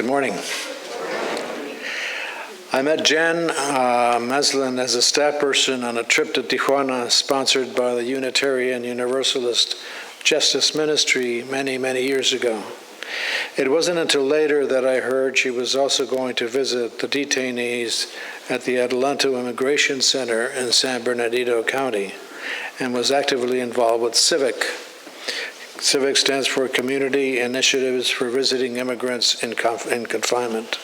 Good morning. I met Jan Meslin as a staff person on a trip to Tijuana sponsored by the Unitarian Universalist Justice Ministry many, many years ago. It wasn't until later that I heard she was also going to visit the detainees at the Adelanto Immigration Center in San Bernardino County and was actively involved with CIVIC. CIVIC stands for Community Initiatives for Visiting Immigrants in Confinement.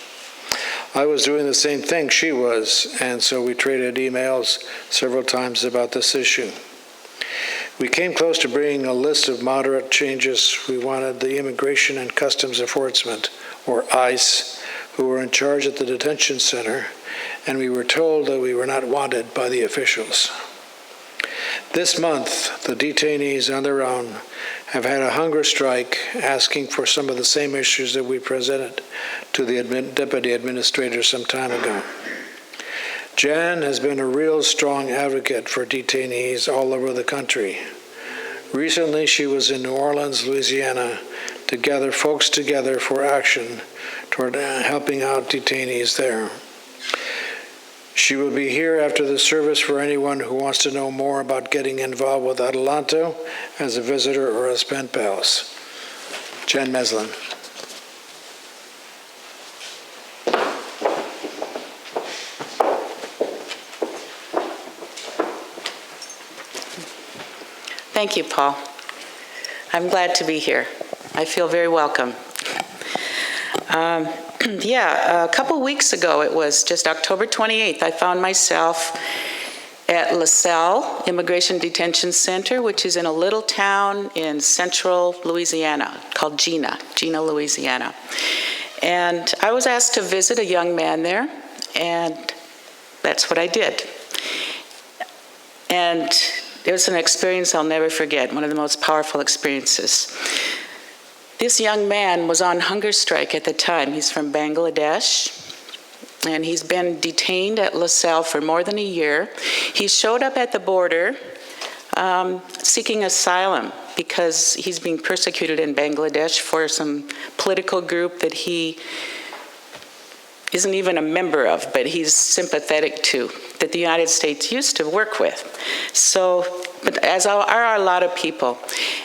I was doing the same thing she was, and so we traded emails several times about this issue. We came close to bringing a list of moderate changes. We wanted the Immigration and Customs Enforcement, or ICE, who were in charge at the detention center, and we were told that we were not wanted by the officials. This month, the detainees on their own have had a hunger strike asking for some of the same issues that we presented to the deputy administrator some time ago. Jan has been a real strong advocate for detainees all over the country. Recently, she was in New Orleans, Louisiana, to gather folks together for action toward helping out detainees there. She will be here after the service for anyone who wants to know more about getting involved with Adelanto as a visitor or as pen pals. Jan Meslin. Thank you, Paul. I'm glad to be here. I feel very welcome. A couple weeks ago, it was just October 28th, I found myself at LaSalle Immigration Detention Center, which is in a little town in central Louisiana called Gina, Louisiana. And I was asked to visit a young man there, and that's what I did. And it was an experience I'll never forget, one of the most powerful experiences. This young man was on hunger strike at the time. He's from Bangladesh, and he's been detained at LaSalle for more than a year. He showed up at the border seeking asylum because he's being persecuted in Bangladesh for some political group that he isn't even a member of, but he's sympathetic to, that the United States used to work with. But as are a lot of people.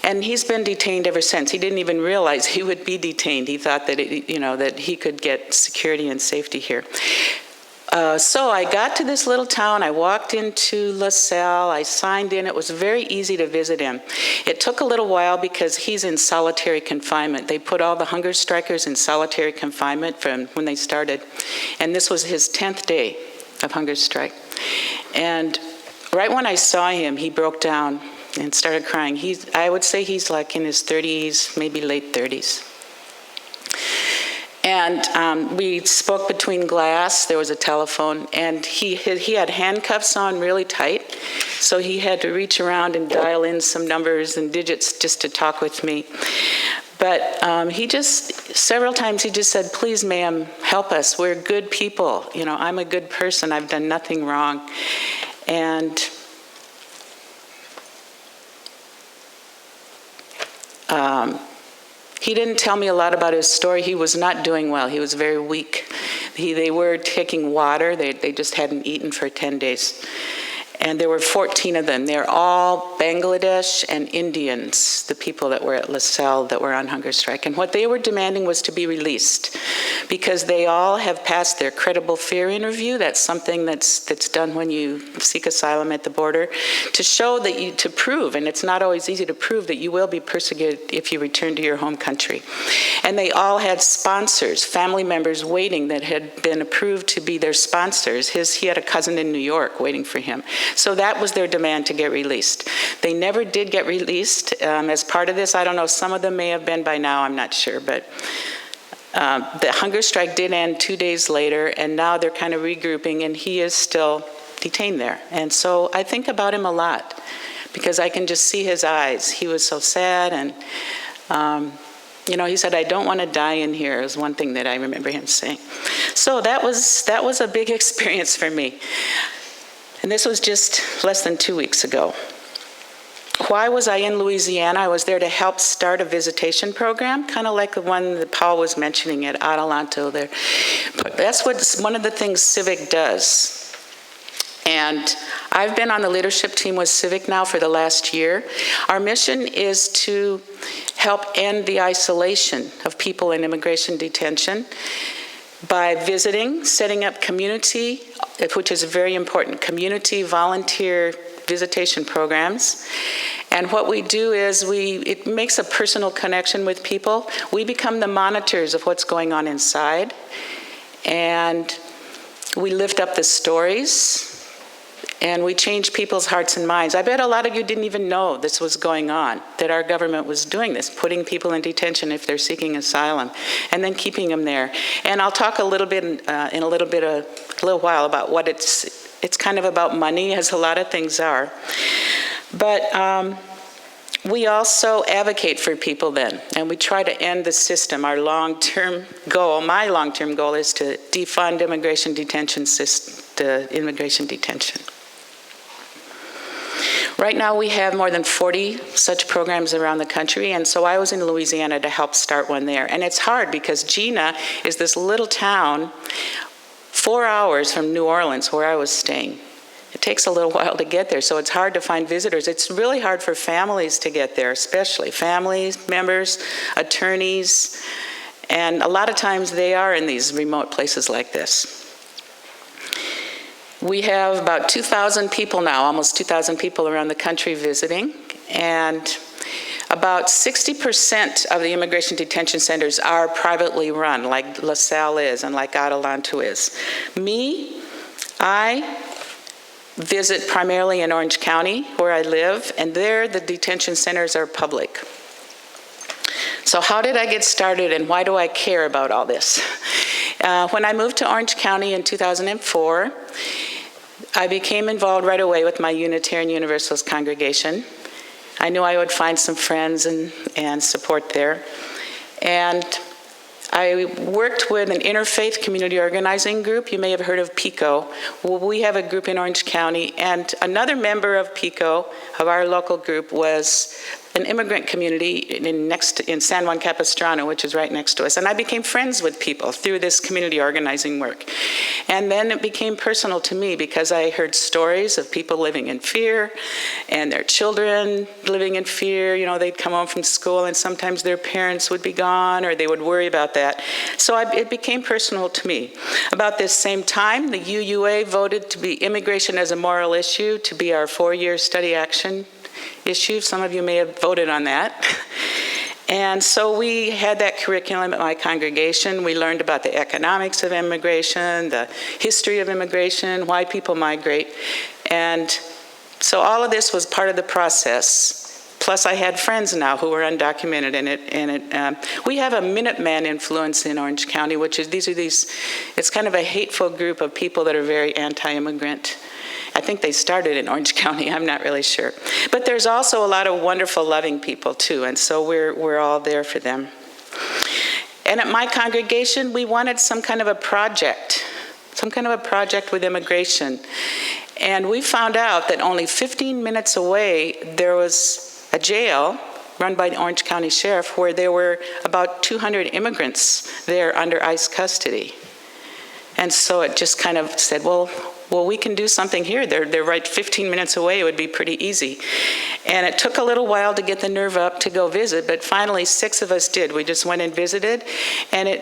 And he's been detained ever since. He didn't even realize he would be detained. He thought that, that he could get security and safety here. So I got to this little town, I walked into LaSalle, I signed in. It was very easy to visit him. It took a little while because he's in solitary confinement. They put all the hunger strikers in solitary confinement from when they started. And this was his 10th day of hunger strike. And right when I saw him, he broke down and started crying. I would say he's like in his 30s, maybe late 30s. And we spoke between glass, there was a telephone, and he had handcuffs on really tight, so he had to reach around and dial in some numbers and digits just to talk with me. But several times he just said, "Please, ma'am, help us. We're good people. I'm a good person. I've done nothing wrong." And he didn't tell me a lot about his story. He was not doing well. He was very weak. They were taking water. They just hadn't eaten for 10 days. And there were 14 of them. They're all Bangladesh and Indians, the people that were at LaSalle that were on hunger strike. And what they were demanding was to be released because they all have passed their credible fear interview. That's something that's done when you seek asylum at the border to show that to prove, and it's not always easy to prove, that you will be persecuted if you return to your home country. And they all had sponsors, family members waiting that had been approved to be their sponsors. He had a cousin in New York waiting for him. So that was their demand to get released. They never did get released as part of this. I don't know, some of them may have been by now, I'm not sure, but the hunger strike did end 2 days later, and now they're kind of regrouping, and he is still detained there. And so I think about him a lot because I can just see his eyes. He was so sad, and he said, "I don't want to die in here," is one thing that I remember him saying. So that was a big experience for me. And this was just less than 2 weeks ago. why was I in Louisiana? I was there to help start a visitation program, kind of like the one that Paul was mentioning at Adelanto there. But that's one of the things Civic does. And I've been on the leadership team with Civic now for the last year. Our mission is to help end the isolation of people in immigration detention by visiting, setting up community, which is very important, community volunteer visitation programs. And what we do is it makes a personal connection with people. We become the monitors of what's going on inside. And we lift up the stories. And we change people's hearts and minds. I bet a lot of you didn't even know this was going on, that our government was doing this, putting people in detention if they're seeking asylum, and then keeping them there. And I'll talk a little bit in a little while about what it's kind of about money, as a lot of things are. But we also advocate for people then, and we try to end the system. Our long-term goal, my long-term goal, is to defund immigration detention detention. Right now we have more than 40 such programs around the country, and so I was in Louisiana to help start one there. And it's hard because Gina is this little town 4 hours from New Orleans where I was staying. It takes a little while to get there, so it's hard to find visitors. It's really hard for families to get there, especially families, members, attorneys, and a lot of times they are in these remote places like this. We have about 2,000 people now, almost 2,000 people around the country visiting, and about 60% of the immigration detention centers are privately run, like LaSalle is and like Adelanto is. I visit primarily in Orange County, where I live, and there the detention centers are public. So how did I get started, and why do I care about all this? When I moved to Orange County in 2004, I became involved right away with my Unitarian Universalist congregation. I knew I would find some friends and support there. And I worked with an interfaith community organizing group. You may have heard of PICO. Well, we have a group in Orange County, and another member of PICO, of our local group, was an immigrant community in San Juan Capistrano, which is right next to us. And I became friends with people through this community organizing work. And then it became personal to me because I heard stories of people living in fear and their children living in fear. You know, they'd come home from school and sometimes their parents would be gone or they would worry about that. So it became personal to me. About this same time, the UUA voted to be immigration as a moral issue to be our 4-year study action issue. Some of you may have voted on that. And so we had that curriculum at my congregation. We learned about the economics of immigration, the history of immigration, why people migrate. And so all of this was part of the process. Plus I had friends now who were undocumented in it. We have a Minuteman influence in Orange County, which is it's kind of a hateful group of people that are very anti-immigrant. I think they started in Orange County, I'm not really sure. But there's also a lot of wonderful, loving people too, and so we're all there for them. And at my congregation, we wanted some kind of a project with immigration. And we found out that only 15 minutes away, there was a jail run by the Orange County Sheriff where there were about 200 immigrants there under ICE custody. And so it just kind of said, well, we can do something here. They're right 15 minutes away. It would be pretty easy. And it took a little while to get the nerve up to go visit, but finally 6 of us did. We just went and visited, and it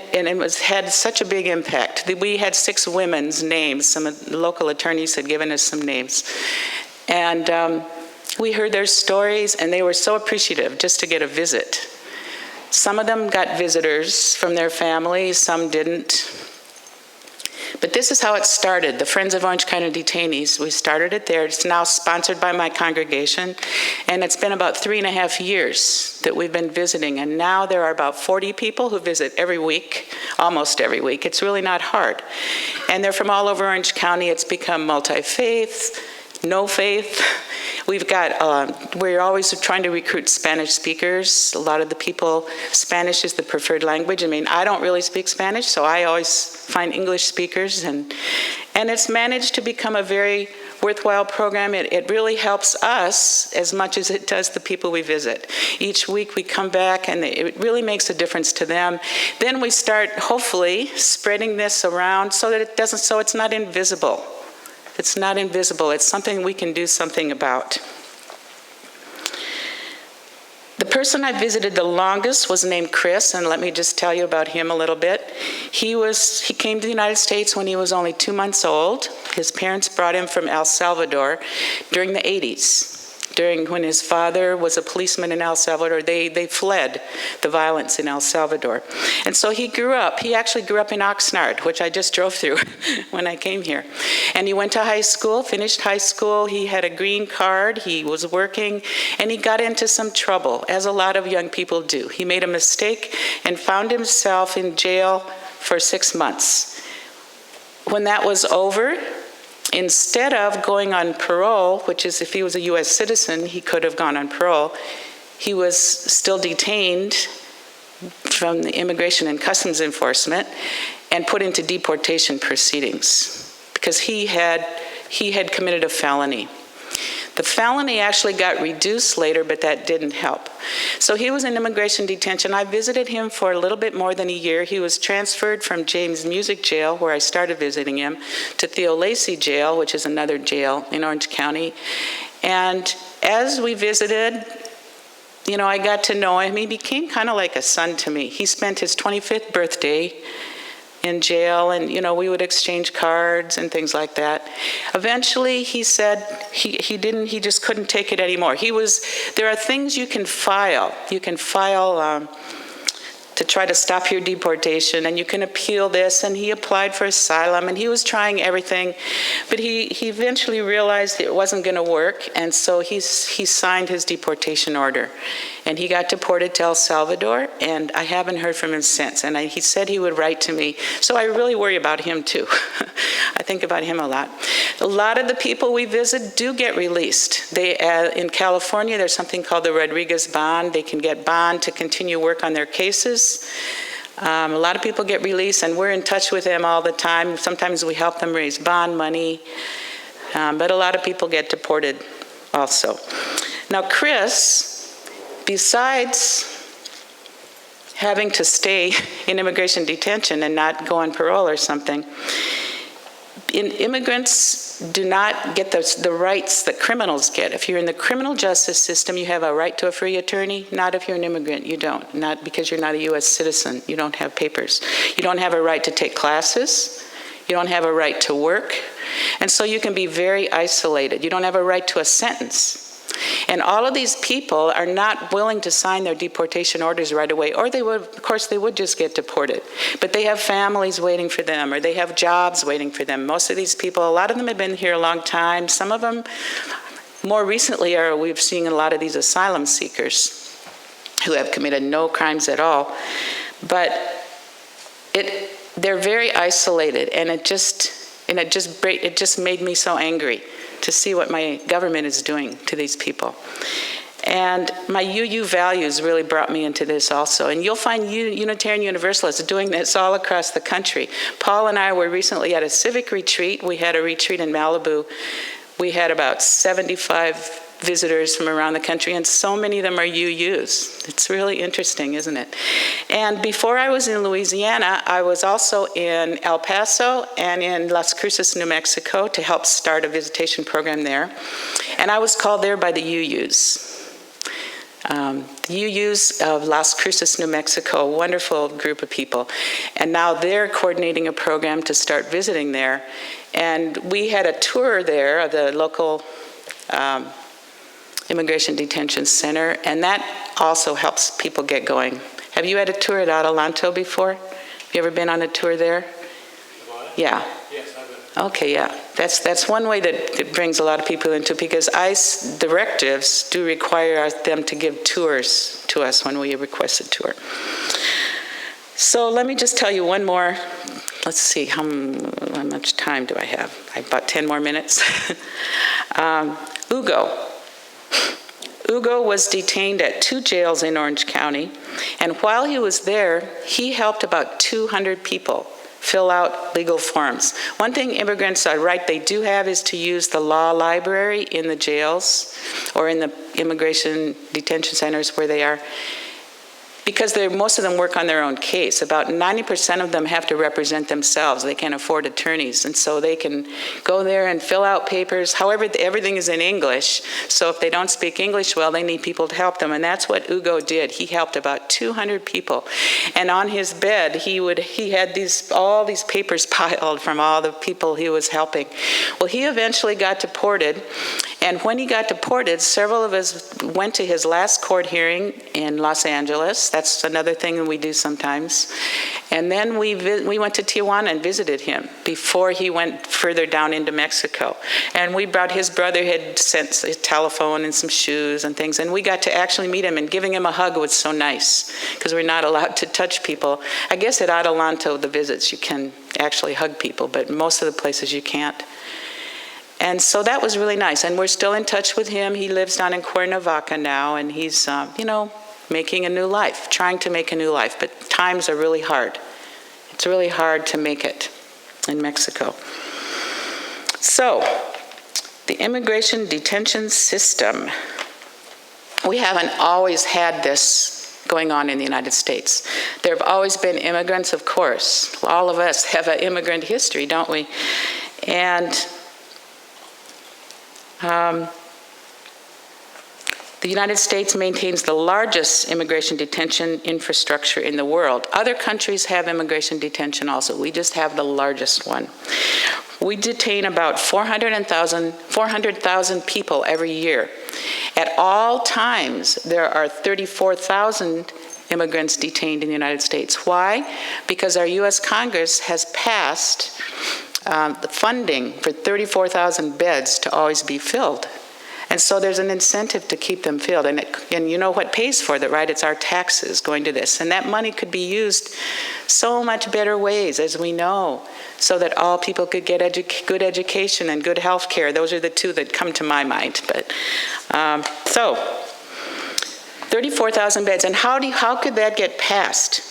had such a big impact. We had 6 women's names. Some of the local attorneys had given us some names. And we heard their stories, and they were so appreciative just to get a visit. Some of them got visitors from their families, some didn't. But this is how it started, the Friends of Orange County Detainees. We started it there. It's now sponsored by my congregation, and it's been about 3.5 years that we've been visiting, and now there are about 40 people who visit every week, almost every week. It's really not hard. And they're from all over Orange County. It's become multi-faith, no faith. We're always trying to recruit Spanish speakers. A lot of the people, Spanish is the preferred language. I mean, I don't really speak Spanish, so I always find English speakers, and it's managed to become a very worthwhile program. It really helps us as much as it does the people we visit. Each week we come back and it really makes a difference to them. Then we start, hopefully, spreading this around so that it's not invisible. It's not invisible. It's something we can do something about. The person I visited the longest was named Chris, and let me just tell you about him a little bit. He came to the United States when he was only 2 months old. His parents brought him from El Salvador during the 80s. When his father was a policeman in El Salvador, they fled the violence in El Salvador. And so he actually grew up in Oxnard, which I just drove through when I came here. And he went to high school, finished high school, he had a green card, he was working, and he got into some trouble, as a lot of young people do. He made a mistake and found himself in jail for 6 months. When that was over, instead of going on parole, which is if he was a U.S. citizen, he could have gone on parole, he was still detained from the Immigration and Customs Enforcement and put into deportation proceedings because he had committed a felony. The felony actually got reduced later, but that didn't help. So he was in immigration detention. I visited him for a little bit more than a year. He was transferred from James Music Jail, where I started visiting him, to Theo Lacey Jail, which is another jail in Orange County. And as we visited, I got to know him. He became kind of like a son to me. He spent his 25th birthday in jail, and we would exchange cards and things like that. Eventually he said he just couldn't take it anymore. There are things you can file to try to stop your deportation, and you can appeal this, and he applied for asylum, and he was trying everything, but he eventually realized it wasn't going to work, and so he signed his deportation order, and he got deported to El Salvador, and I haven't heard from him since, and he said he would write to me, so I really worry about him too. I think about him a lot. A lot of the people we visit do get released. In California, there's something called the Rodriguez bond. They can get bond to continue work on their cases. A lot of people get released, and we're in touch with them all the time. Sometimes we help them raise bond money, but a lot of people get deported also. Now, Chris, besides having to stay in immigration detention and not go on parole or something, immigrants do not get the rights that criminals get. If you're in the criminal justice system, you have a right to a free attorney. Not if you're an immigrant, you don't. Not because you're not a U.S. citizen. You don't have papers. You don't have a right to take classes. You don't have a right to work. And so you can be very isolated. You don't have a right to a sentence. And all of these people are not willing to sign their deportation orders right away, or they would just get deported. But they have families waiting for them, or they have jobs waiting for them. Most of these people, a lot of them have been here a long time. Some of them, more recently, we've seen a lot of these asylum seekers who have committed no crimes at all. But they're very isolated, and it just made me so angry to see what my government is doing to these people. And my UU values really brought me into this also. And you'll find Unitarian Universalists doing this all across the country. Paul and I were recently at a civic retreat. We had a retreat in Malibu. We had about 75 visitors from around the country, and so many of them are UUs. It's really interesting, isn't it? And before I was in Louisiana, I was also in El Paso and in Las Cruces, New Mexico, to help start a visitation program there. And I was called there by the UUs. The UUs of Las Cruces, New Mexico, a wonderful group of people. And now they're coordinating a program to start visiting there. And we had a tour there of the local Immigration Detention Center, and that also helps people get going. Have you had a tour at Adelanto before? Have you ever been on a tour there? Yeah. Yes, I've been. Okay, yeah. That's one way that it brings a lot of people into, because ICE directives do require them to give tours to us when we request a tour. So let me just tell you one more. Let's see, how much time do I have? I have about 10 more minutes. Ugo was detained at 2 jails in Orange County, and while he was there, he helped about 200 people fill out legal forms. One thing immigrants are right, they do have is to use the law library in the jails or in the immigration detention centers where they are, because most of them work on their own case. About 90% of them have to represent themselves. They can't afford attorneys, and so they can go there and fill out papers. However, everything is in English, so if they don't speak English well, they need people to help them, and that's what Ugo did. He helped about 200 people, and on his bed, he had all these papers piled from all the people he was helping. Well, he eventually got deported, and when he got deported, several of us went to his last court hearing in Los Angeles. That's another thing that we do sometimes. And then we went to Tijuana and visited him before he went further down into Mexico. And his brother had sent a telephone and some shoes and things, and we got to actually meet him, and giving him a hug was so nice, because we're not allowed to touch people. I guess at Adelanto, the visits, you can actually hug people, but most of the places you can't. And so that was really nice, and we're still in touch with him. He lives down in Cuernavaca now, and he's, making a new life, trying to make a new life, but times are really hard. It's really hard to make it in Mexico. So, the immigration detention system. We haven't always had this going on in the United States. There have always been immigrants, of course. All of us have an immigrant history, don't we? And the United States maintains the largest immigration detention infrastructure in the world. Other countries have immigration detention also. We just have the largest one. We detain about 400,000 people every year. At all times, there are 34,000 immigrants detained in the United States. Why? Because our U.S. Congress has passed the funding for 34,000 beds to always be filled. And so there's an incentive to keep them filled. And you know what pays for that, right? It's our taxes going to this. And that money could be used so much better ways, as we know, so that all people could get good education and good health care. Those are the two that come to my mind. But so 34,000 beds. And how could that get passed?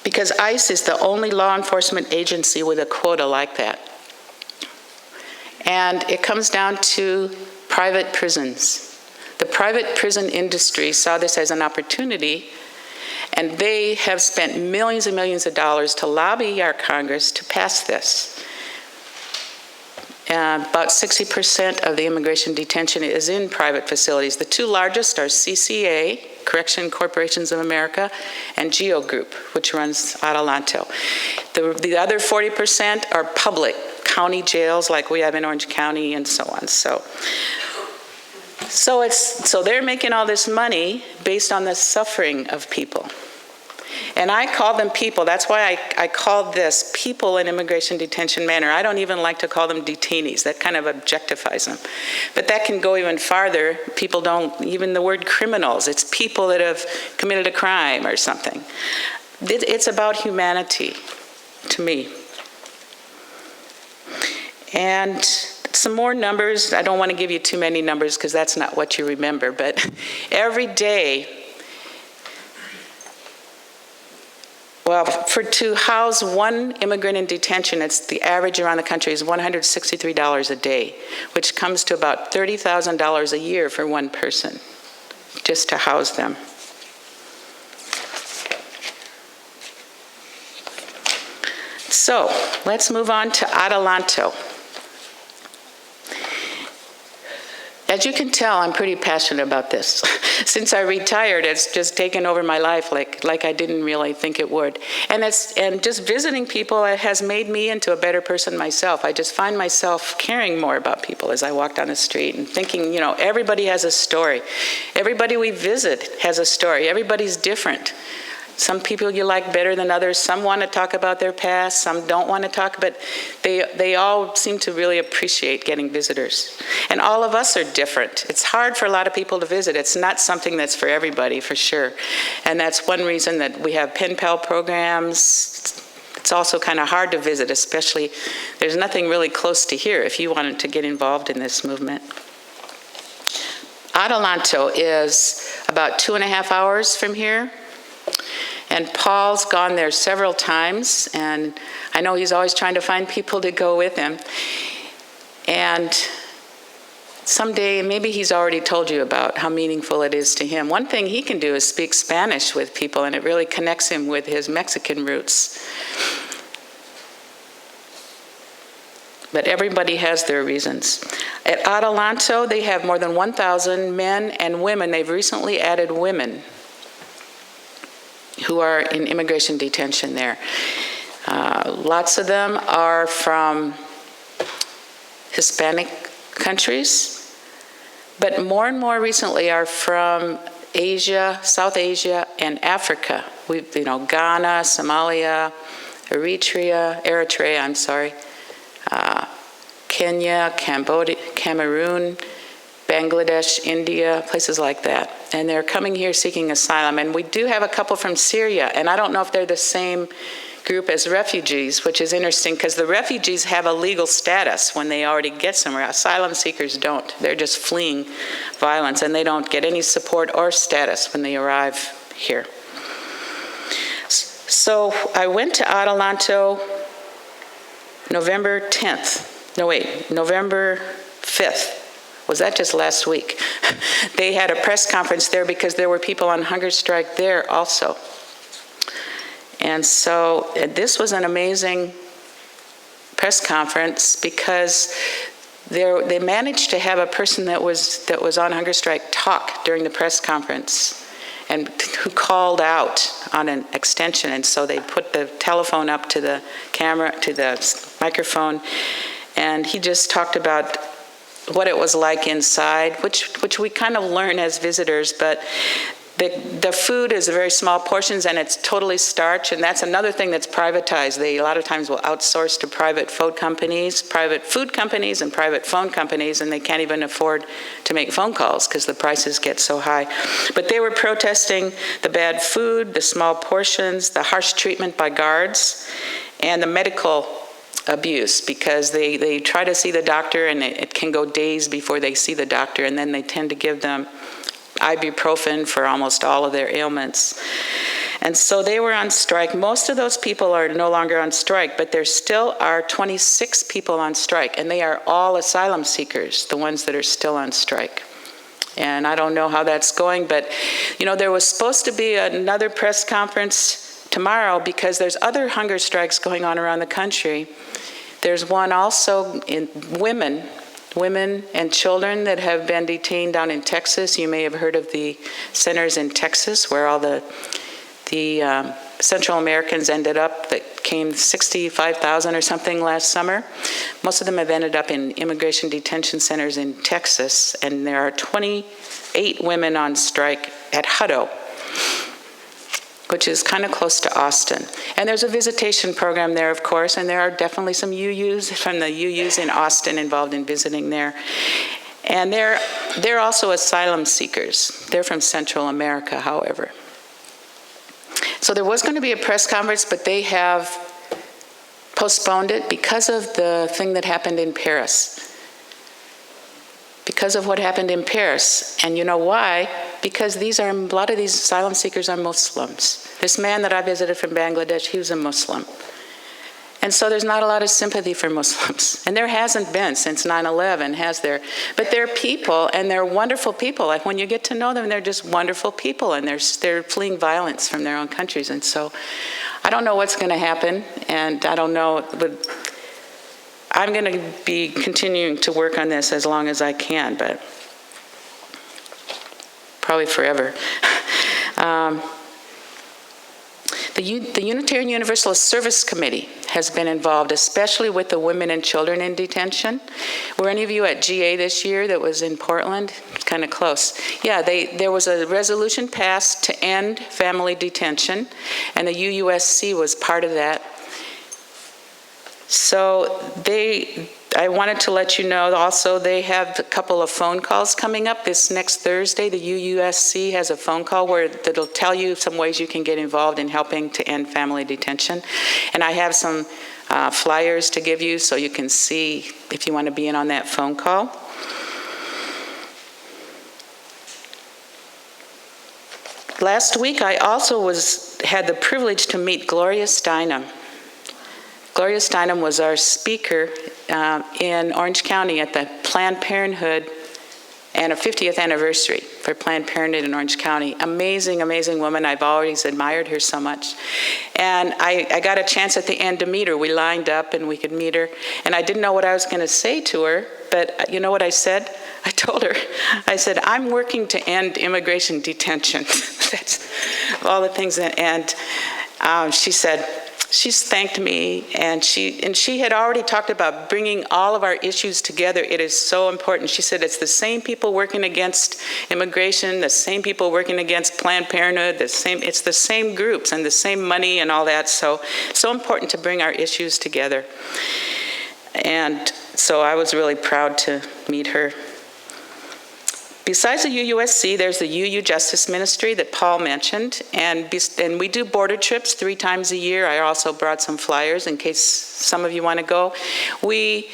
Because ICE is the only law enforcement agency with a quota like that. And it comes down to private prisons. The private prison industry saw this as an opportunity, and they have spent millions and millions of dollars to lobby our Congress to pass this. About 60% of the immigration detention is in private facilities. The two largest are CCA, Correction Corporations of America, and GEO Group, which runs Adelanto. The other 40% are public county jails like we have in Orange County and so on. So they're making all this money based on the suffering of people. And I call them people. That's why I called this people in immigration detention manner. I don't even like to call them detainees. That kind of objectifies them. But that can go even farther. People don't, even the word criminals, it's people that have committed a crime or something. It's about humanity, to me. And some more numbers. I don't want to give you too many numbers because that's not what you remember. But every day, to house one immigrant in detention, it's the average around the country is $163 a day, which comes to about $30,000 a year for one person, just to house them. So, let's move on to Adelanto. As you can tell, I'm pretty passionate about this. Since I retired, it's just taken over my life like I didn't really think it would. And just visiting people has made me into a better person myself. I just find myself caring more about people as I walk down the street and thinking, everybody has a story. Everybody we visit has a story. Everybody's different. Some people you like better than others. Some want to talk about their past. Some don't want to talk, but they all seem to really appreciate getting visitors. And all of us are different. It's hard for a lot of people to visit. It's not something that's for everybody, for sure. And that's one reason that we have pen pal programs. It's also kind of hard to visit, especially there's nothing really close to here if you wanted to get involved in this movement. Adelanto is about 2.5 hours from here. And Paul's gone there several times, and I know he's always trying to find people to go with him. And someday, maybe he's already told you about how meaningful it is to him. One thing he can do is speak Spanish with people, and it really connects him with his Mexican roots. But everybody has their reasons. At Adelanto, they have more than 1,000 men and women. They've recently added women who are in immigration detention there. Lots of them are from Hispanic countries, but more and more recently are from Asia, South Asia, and Africa. Ghana, Somalia, Eritrea, Kenya, Cambodia, Cameroon, Bangladesh, India, places like that. And they're coming here seeking asylum. And we do have a couple from Syria, and I don't know if they're the same group as refugees, which is interesting because the refugees have a legal status when they already get somewhere. Asylum seekers don't. They're just fleeing violence, and they don't get any support or status when they arrive here. So I went to Adelanto November 5th. Was that just last week? They had a press conference there because there were people on hunger strike there also. And so this was an amazing press conference because they managed to have a person that was on hunger strike talk during the press conference, and who called out on an extension. And so they put the telephone up to the camera, to the microphone, and he just talked about what it was like inside, which we kind of learn as visitors, but the food is very small portions, and it's totally starch, and that's another thing that's privatized. They a lot of times will outsource to private food companies, and private phone companies, and they can't even afford to make phone calls because the prices get so high. But they were protesting the bad food, the small portions, the harsh treatment by guards, and the medical abuse, because they try to see the doctor, and it can go days before they see the doctor, and then they tend to give them ibuprofen for almost all of their ailments. And so they were on strike. Most of those people are no longer on strike, but there still are 26 people on strike, and they are all asylum seekers, the ones that are still on strike. And I don't know how that's going, but there was supposed to be another press conference tomorrow because there's other hunger strikes going on around the country. There's one also in women and children that have been detained down in Texas. You may have heard of the centers in Texas where all the Central Americans ended up, that came 65,000 or something last summer. Most of them have ended up in immigration detention centers in Texas, and there are 28 women on strike at Hutto, which is kind of close to Austin. And there's a visitation program there, of course, and there are definitely some UUs from the UUs in Austin involved in visiting there. And they're also asylum seekers. They're from Central America, however. So there was going to be a press conference, but they have postponed it because of the thing that happened in Paris. Because of what happened in Paris. And you know why? Because a lot of these asylum seekers are Muslims. This man that I visited from Bangladesh, he was a Muslim. And so there's not a lot of sympathy for Muslims. And there hasn't been since 9/11, has there? But they're people, and they're wonderful people. Like when you get to know them, they're just wonderful people, and they're fleeing violence from their own countries. And so I don't know what's going to happen, and I don't know, but I'm going to be continuing to work on this as long as I can, but probably forever. The Unitarian Universalist Service Committee has been involved, especially with the women and children in detention. Were any of you at GA this year that was in Portland? It's kind of close. Yeah, there was a resolution passed to end family detention, and the UUSC was part of that. So I wanted to let you know also they have a couple of phone calls coming up this next Thursday. The UUSC has a phone call that'll tell you some ways you can get involved in helping to end family detention. And I have some flyers to give you so you can see if you want to be in on that phone call. Last week, I also had the privilege to meet Gloria Steinem. Gloria Steinem was our speaker in Orange County at the Planned Parenthood and a 50th anniversary for Planned Parenthood in Orange County. Amazing, amazing woman. I've always admired her so much. And I got a chance at the end to meet her. We lined up and we could meet her. And I didn't know what I was going to say to her, but you know what I said? I told her, I said, I'm working to end immigration detention. That's all the things. And she said, she's thanked me, and she had already talked about bringing all of our issues together. It is so important. She said it's the same people working against immigration, the same people working against Planned Parenthood, it's the same groups and the same money and all that. So important to bring our issues together. And so I was really proud to meet her. Besides the UUSC, there's the UU Justice Ministry that Paul mentioned, and we do border trips 3 times a year. I also brought some flyers in case some of you want to go. A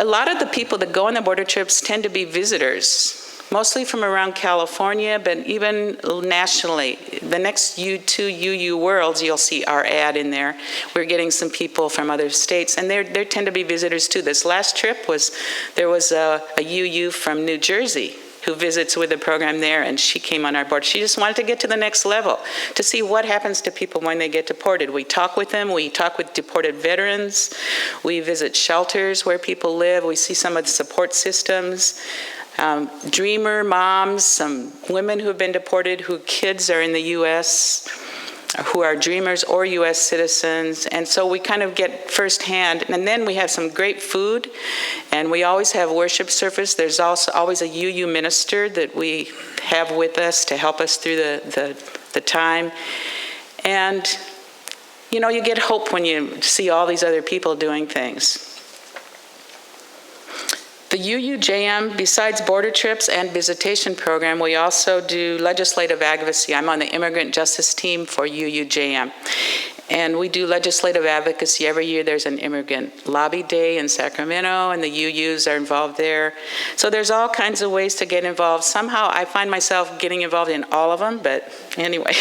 lot of the people that go on the border trips tend to be visitors, mostly from around California, but even nationally. The next two UU Worlds, you'll see our ad in there. We're getting some people from other states, and they tend to be visitors too. This last trip there was a UU from New Jersey who visits with the program there, and she came on our board. She just wanted to get to the next level, to see what happens to people when they get deported. We talk with them, we talk with deported veterans, we visit shelters where people live, we see some of the support systems. Dreamer moms, some women who have been deported, whose kids are in the U.S., who are dreamers or U.S. citizens, and so we kind of get firsthand. And then we have some great food, and we always have worship service. There's also always a UU minister that we have with us to help us through the time. And, you know, you get hope when you see all these other people doing things. The UUJM, besides border trips and visitation program, we also do legislative advocacy. I'm on the immigrant justice team for UUJM. And we do legislative advocacy every year. There's an immigrant lobby day in Sacramento, and the UUs are involved there. So there's all kinds of ways to get involved. Somehow I find myself getting involved in all of them, but anyway,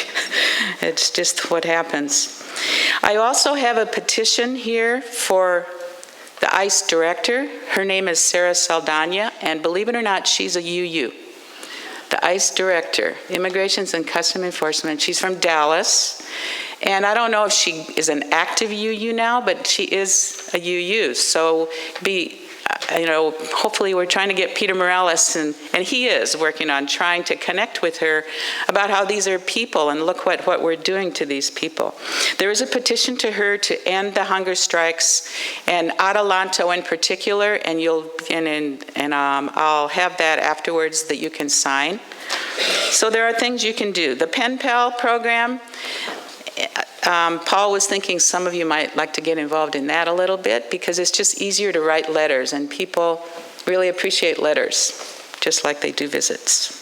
it's just what happens. I also have a petition here for the ICE director. Her name is Sarah Saldana, and believe it or not, she's a UU. The ICE director, Immigrations and Customs Enforcement. She's from Dallas, and I don't know if she is an active UU now, but she is a UU. So hopefully we're trying to get Peter Morales, and he is working on trying to connect with her about how these are people, and look what we're doing to these people. There is a petition to her to end the hunger strikes, and Adelanto in particular, and I'll have that afterwards that you can sign. So there are things you can do. The Pen Pal program, Paul was thinking some of you might like to get involved in that a little bit, because it's just easier to write letters, and people really appreciate letters, just like they do visits.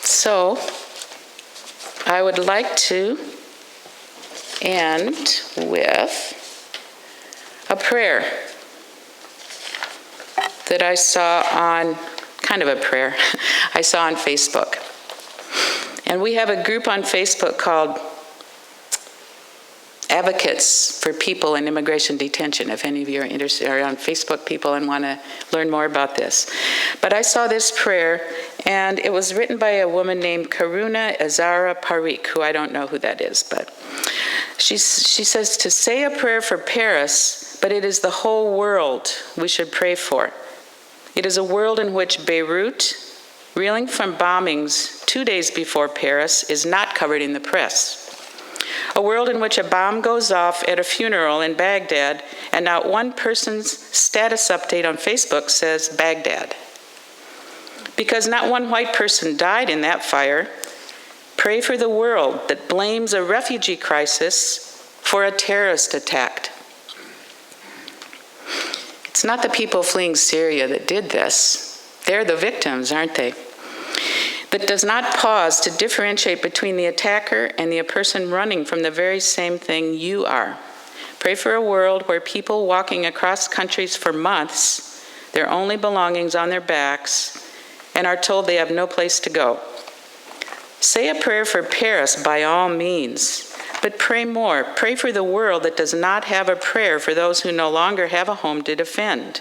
So I would like to end with a prayer that I saw on, kind of a prayer, I saw on Facebook. And we have a group on Facebook called Advocates for People in Immigration Detention, if any of you are interested, are on Facebook people and want to learn more about this. But I saw this prayer, and it was written by a woman named Karuna Azara Parikh, who I don't know who that is, but she says to say a prayer for Paris, but it is the whole world we should pray for. It is a world in which Beirut, reeling from bombings 2 days before Paris, is not covered in the press. A world in which a bomb goes off at a funeral in Baghdad, and not one person's status update on Facebook says Baghdad. Because not one white person died in that fire, pray for the world that blames a refugee crisis for a terrorist attack. It's not the people fleeing Syria that did this. They're the victims, aren't they? That does not pause to differentiate between the attacker and the person running from the very same thing you are. Pray for a world where people walking across countries for months, their only belongings on their backs, and are told they have no place to go. Say a prayer for Paris by all means, but pray more. Pray for the world that does not have a prayer for those who no longer have a home to defend.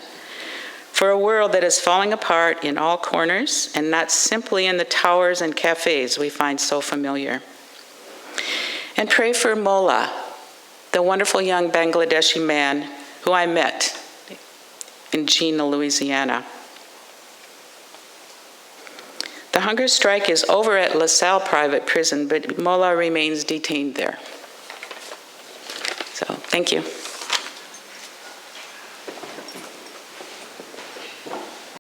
For a world that is falling apart in all corners and not simply in the towers and cafes we find so familiar. And pray for Mola, the wonderful young Bangladeshi man who I met in Jena, Louisiana. The hunger strike is over at LaSalle Private Prison, but Mola remains detained there. So, thank you.